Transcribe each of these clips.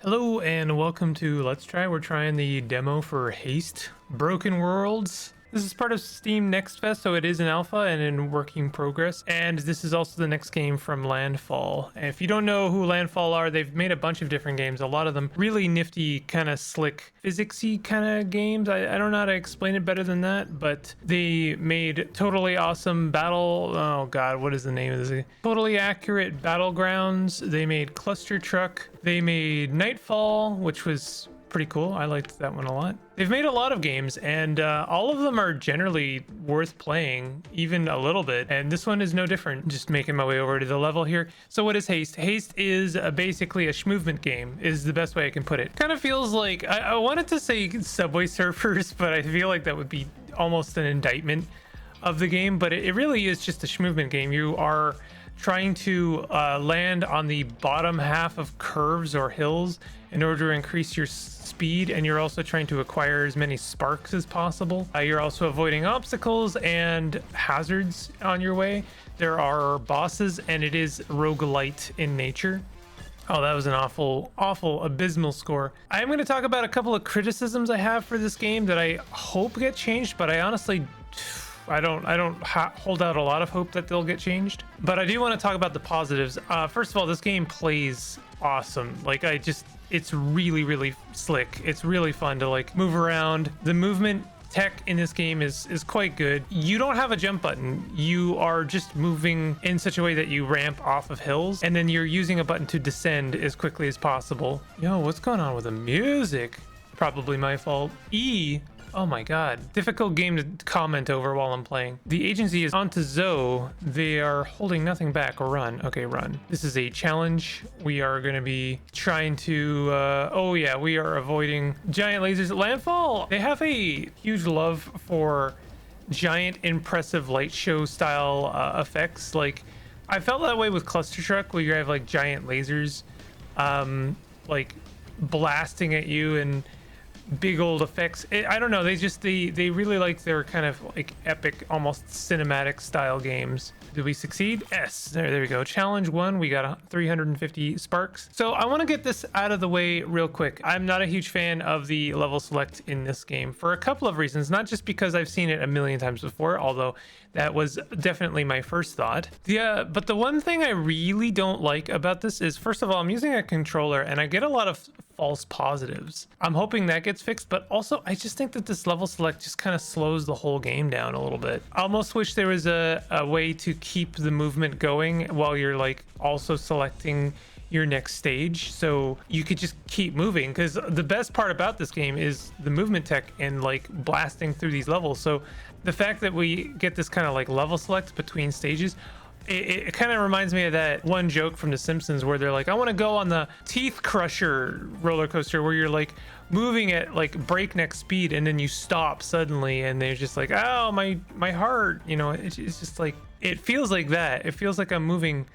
Hello and welcome to Let's Try. We're trying the demo for Haste Broken Worlds. This is part of Steam Next Fest, so it is an alpha and in working progress. And this is also the next game from Landfall. And if you don't know who Landfall are, they've made a bunch of different games. A lot of them really nifty, kind of slick, physicsy kind of games. I don't know how to explain it better than that, but they made totally awesome battle. Oh God, what is the name of this? Totally accurate battlegrounds. They made Cluster Truck. They made Nightfall, which was pretty cool. I liked that one a lot. They've made a lot of games, and all of them are generally worth playing, even a little bit. And this one is no different. Just making my way over to the level here. So what is Haste? Haste is basically a schmovement game, is the best way I can put it. Kind of feels like, I wanted to say Subway Surfers, but I feel like that would be almost an indictment of the game. But it really is just a schmovement game. You are trying to land on the bottom half of curves or hills in order to increase your speed, and you're also trying to acquire as many sparks as possible. You're also avoiding obstacles and hazards on your way. There are bosses, and it is roguelite in nature. Oh, that was an awful, abysmal score. I am going to talk about a couple of criticisms I have for this game that I hope get changed, but I honestly I don't hold out a lot of hope that they'll get changed, but I do want to talk about the positives. First of all, this game plays awesome. Like, it's really slick. It's really fun to like move around. The movement tech in this game is quite good. You don't have a jump button. You are just moving in such a way that you ramp off of hills, and then you're using a button to descend as quickly as possible. Yo, what's going on with the music? Probably my fault. Oh my God, difficult game to comment over while I'm playing. The agency is onto Zoe. They are holding nothing back. Run. Okay, run. This is a challenge. We are going to be trying to, oh yeah, we are avoiding giant lasers. Landfall, they have a huge love for giant impressive light show style effects. Like, I felt that way with Cluster Truck, where you have like giant lasers like blasting at you and big old effects. I don't know, they really like their kind of like epic, almost cinematic style games. Did we succeed? Yes, there we go. Challenge 1, we got 350 sparks. So I want to get this out of the way real quick. I'm not a huge fan of the level select in this game for a couple of reasons, not just because I've seen it a million times before, although that was definitely my first thought. But the one thing I really don't like about this is, first of all, I'm using a controller and I get a lot of false positives. I'm hoping that gets fixed, but also I just think that this level select just kind of slows the whole game down a little bit. I almost wish there was a way to keep the movement going while you're like also selecting your next stage, so you could just keep moving, because the best part about this game is the movement tech and like blasting through these levels. So the fact that we get this kind of like level select between stages, it kind of reminds me of that one joke from The Simpsons where they're like, I want to go on the Teeth Crusher roller coaster, where you're like moving at like breakneck speed and then you stop suddenly and they're just like, oh, my heart, you know. It's just like, it feels like that. It feels like I'm moving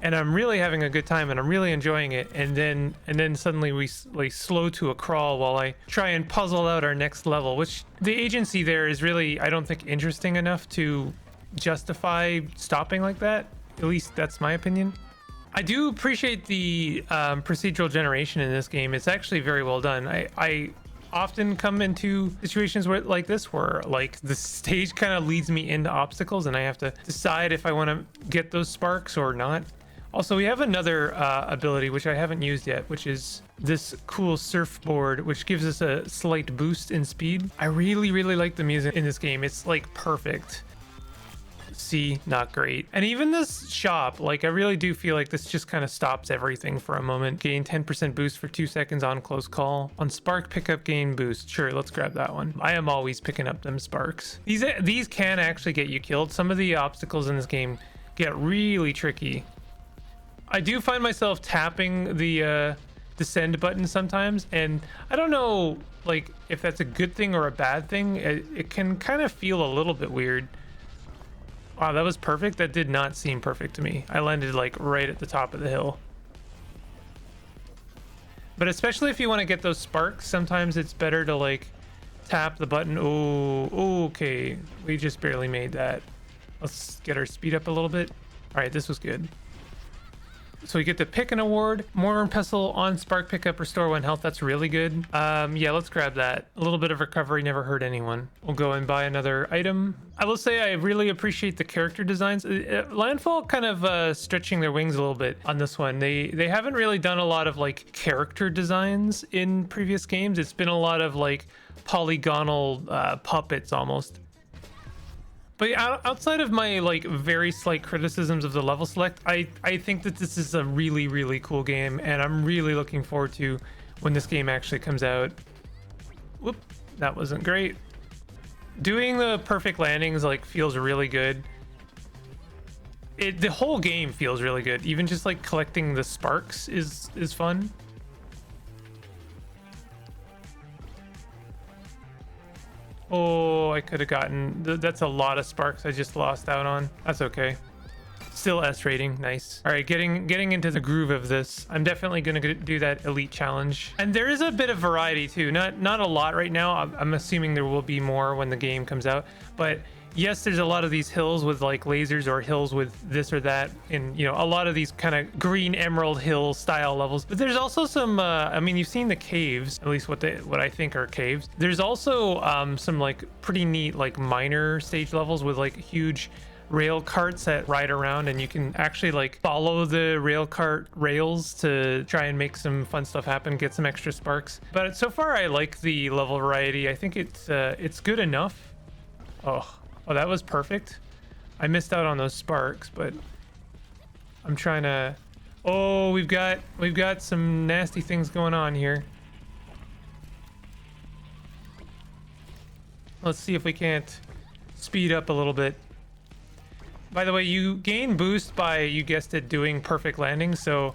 and I'm really having a good time and I'm really enjoying it, and then suddenly we like slow to a crawl while I try and puzzle out our next level, which the agency there is really, I don't think, interesting enough to justify stopping like that. At least that's my opinion. I do appreciate the procedural generation in this game. It's actually very well done. I often come into situations where like this, where like the stage kind of leads me into obstacles and I have to decide if I want to get those sparks or not. Also, we have another ability which I haven't used yet, which is this cool surfboard, which gives us a slight boost in speed. I really like the music in this game. It's like perfect. C, not great. And even this shop, like, I really do feel like this just kind of stops everything for a moment. Gain 10% boost for 2 seconds on close call. On spark pickup, gain boost. Sure, let's grab that one. I am always picking up them sparks. These can actually get you killed. Some of the obstacles in this game get really tricky. I do find myself tapping the descend button sometimes, and I don't know like if that's a good thing or a bad thing. It can kind of feel a little bit weird. Wow, that was perfect. That did not seem perfect to me. I landed like right at the top of the hill. But especially if you want to get those sparks, sometimes it's better to like tap the button. Oh, okay. We just barely made that. Let's get our speed up a little bit. All right, this was good. So we get to pick an award. Mortar and pestle on spark pickup, restore 1 health. That's really good. Yeah, let's grab that. A little bit of recovery never hurt anyone. We'll go and buy another item. I will say I really appreciate the character designs. Landfall kind of stretching their wings a little bit on this one. They haven't really done a lot of like character designs in previous games. It's been a lot of like polygonal puppets almost. But outside of my like very slight criticisms of the level select, I think that this is a really, really cool game, and I'm really looking forward to when this game actually comes out. Whoop, that wasn't great. Doing the perfect landings like feels really good. The whole game feels really good. Even just like collecting the sparks is fun. Oh, I could have gotten... That's a lot of sparks I just lost out on. That's okay. Still S rating. Nice. All right, getting into the groove of this. I'm definitely going to do that elite challenge. And there is a bit of variety too. Not a lot right now. I'm assuming there will be more when the game comes out. But yes, there's a lot of these hills with like lasers or hills with this or that. And, you know, a lot of these kind of green emerald hill style levels. But there's also some, I mean, you've seen the caves, at least what I think are caves. There's also some like pretty neat like minor stage levels with like huge rail carts that ride around, and you can actually like follow the rail cart rails to try and make some fun stuff happen, get some extra sparks. But so far I like the level variety. I think it's good enough. Oh, that was perfect. I missed out on those sparks, but I'm trying to... Oh, we've got some nasty things going on here. Let's see if we can't speed up a little bit. By the way, you gain boost by, you guessed it, doing perfect landings, so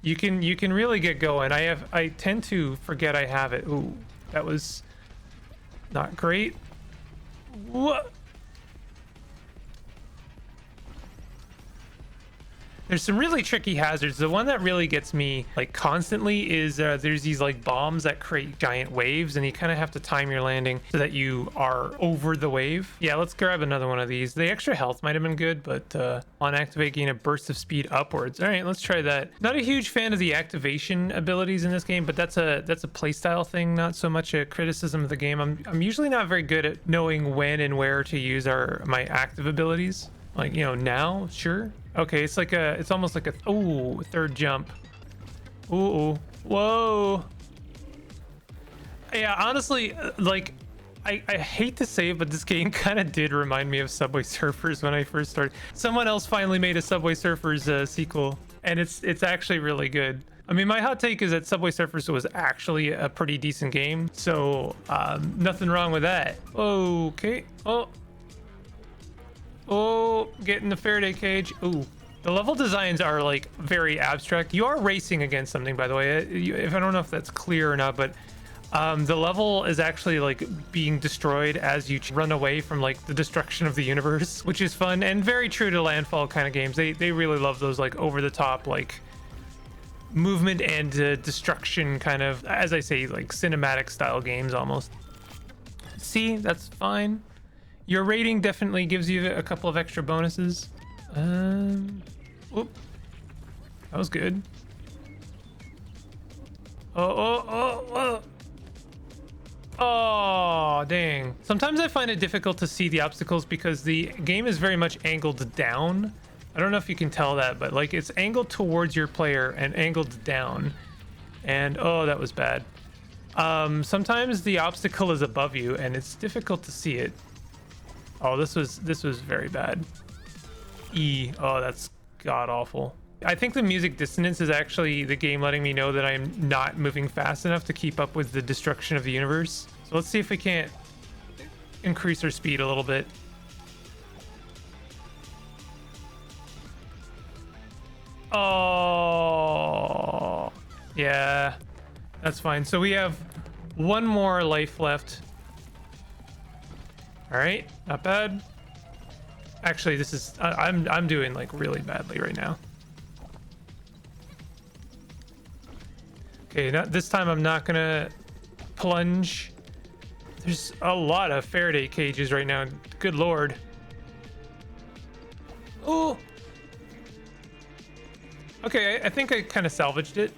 you can really get going. I tend to forget I have it. Ooh, that was not great. What? There's some really tricky hazards. The one that really gets me like constantly is there's these like bombs that create giant waves, and you kind of have to time your landing so that you are over the wave. Yeah, let's grab another one of these. The extra health might have been good, but on activate, gain a burst of speed upwards. All right, let's try that. Not a huge fan of the activation abilities in this game, but that's a playstyle thing, not so much a criticism of the game. I'm usually not very good at knowing when and where to use my active abilities. Like, you know, now, sure. Okay, it's almost like a third jump. Ooh, whoa. Yeah, honestly, like I hate to say it, but this game kind of did remind me of Subway Surfers when I first started. Someone else finally made a Subway Surfers sequel, and it's actually really good. I mean, my hot take is that Subway Surfers was actually a pretty decent game, so nothing wrong with that. Okay. Oh, get in the Faraday cage. Ooh, the level designs are like very abstract. You are racing against something, by the way. If I don't know if that's clear or not, but the level is actually like being destroyed as you run away from like the destruction of the universe, which is fun and very true to Landfall kind of games. They really love those like over the top like movement and destruction kind of, as I say, like cinematic style games almost. See, that's fine. Your rating definitely gives you a couple of extra bonuses. Oop. That was good. Oh, dang. Sometimes I find it difficult to see the obstacles because the game is very much angled down. I don't know if you can tell that, but like it's angled towards your player and angled down. And oh, that was bad. Sometimes the obstacle is above you and it's difficult to see it. Oh, this was very bad. Oh, that's god awful. I think the music dissonance is actually the game letting me know that I'm not moving fast enough to keep up with the destruction of the universe. So let's see if we can't increase our speed a little bit. Oh, yeah, that's fine. So we have one more life left. All right, not bad. Actually, this is I'm doing like really badly right now. Okay, this time I'm not gonna plunge. There's a lot of Faraday cages right now. Good lord. Oh. Okay, I think I kind of salvaged it.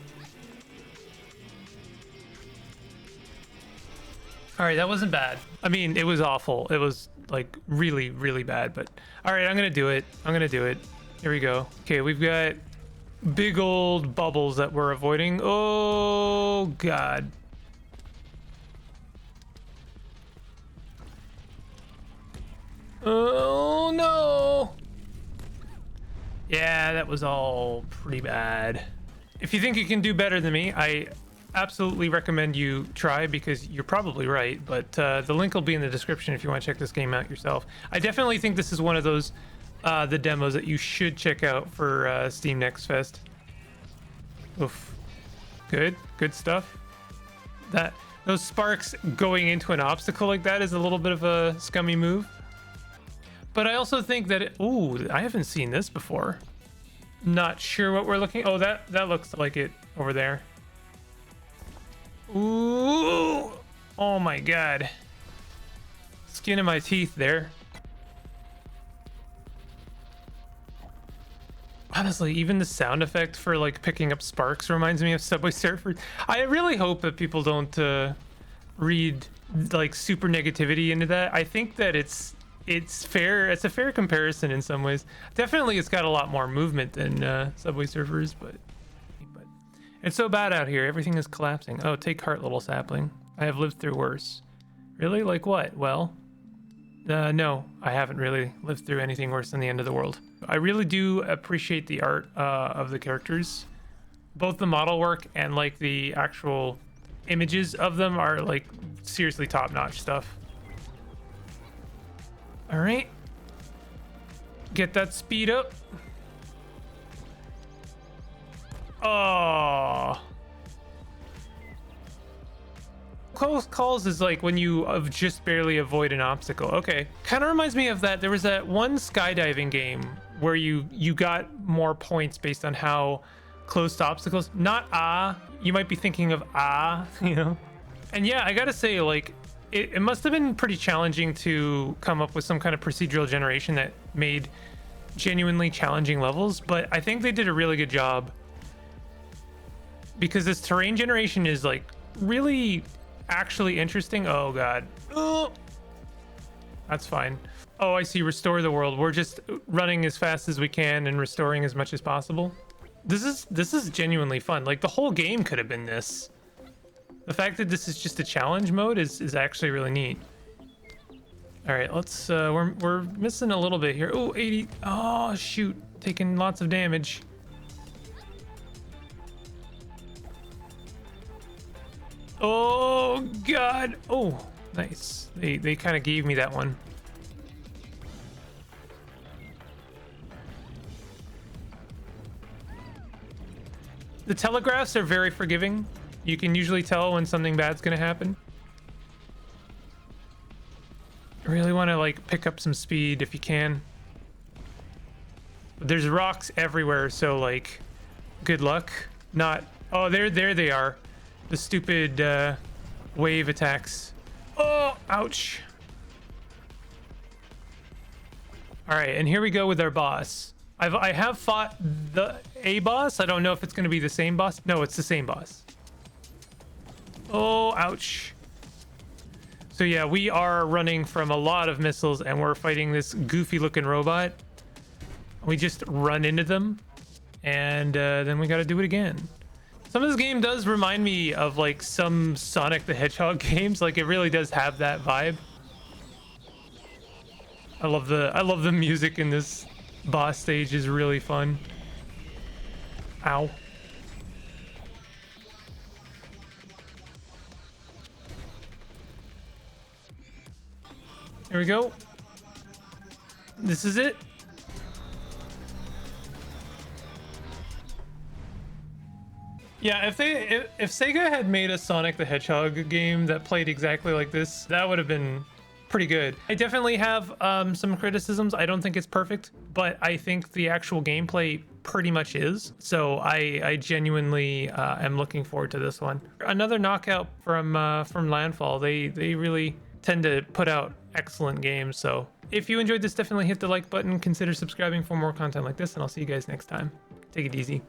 All right, that wasn't bad. I mean, it was awful. It was like really, really bad, but all right, I'm gonna do it. I'm gonna do it. Here we go. Okay, we've got big old bubbles that we're avoiding. Oh, God. Oh, no. Yeah, that was all pretty bad. If you think you can do better than me, I absolutely recommend you try, because you're probably right, but the link will be in the description if you want to check this game out yourself. I definitely think this is one of those the demos that you should check out for Steam Next Fest. Oof. Good stuff. Those sparks going into an obstacle like that is a little bit of a scummy move. But I also think that ooh, I haven't seen this before. Not sure what we're looking. Oh, that looks like it over there. Ooh. Oh my God. Skin of my teeth there. Honestly, even the sound effect for like picking up sparks reminds me of Subway Surfers. I really hope that people don't read like super negativity into that. I think that it's fair. It's a fair comparison in some ways. Definitely, it's got a lot more movement than Subway Surfers, but it's so bad out here. Everything is collapsing. Oh, take heart, little sapling. I have lived through worse. Really? Like what? Well, no, I haven't really lived through anything worse than the end of the world. I really do appreciate the art of the characters. Both the model work and like the actual images of them are like seriously top-notch stuff. All right. Get that speed up. Oh. Close calls is like when you just barely avoid an obstacle. Okay. Kind of reminds me of that. There was that one skydiving game where you got more points based on how close to obstacles. Not you might be thinking of you know. And yeah, I gotta say, like, it must have been pretty challenging to come up with some kind of procedural generation that made genuinely challenging levels, but I think they did a really good job, because this terrain generation is like really actually interesting. Oh God. Oh, that's fine. Oh, I see. Restore the world. We're just running as fast as we can and restoring as much as possible. This is genuinely fun. Like, the whole game could have been this. The fact that this is just a challenge mode is actually really neat. All right, let's we're missing a little bit here. Oh, 80. Oh, shoot. Taking lots of damage. Oh God. Oh, nice. They kind of gave me that one. The telegraphs are very forgiving. You can usually tell when something bad's gonna happen. I really want to like pick up some speed if you can. But there's rocks everywhere, so like, good luck. Not. Oh, there they are. The stupid wave attacks. Oh, ouch. All right, and here we go with our boss. I have fought a boss. I don't know if it's going to be the same boss. No, it's the same boss. Oh, ouch. So yeah, we are running from a lot of missiles, and we're fighting this goofy looking robot. We just run into them, and then we got to do it again. Some of this game does remind me of like some Sonic the Hedgehog games. Like, it really does have that vibe. I love the music in this boss stage. Is really fun. Ow. Here we go. This is it. Yeah, if Sega had made a Sonic the Hedgehog game that played exactly like this, that would have been pretty good. I definitely have some criticisms. I don't think it's perfect, but I think the actual gameplay pretty much is. So I genuinely am looking forward to this one. Another knockout from Landfall. They really tend to put out excellent games. So if you enjoyed this, definitely hit the like button. Consider subscribing for more content like this, and I'll see you guys next time. Take it easy.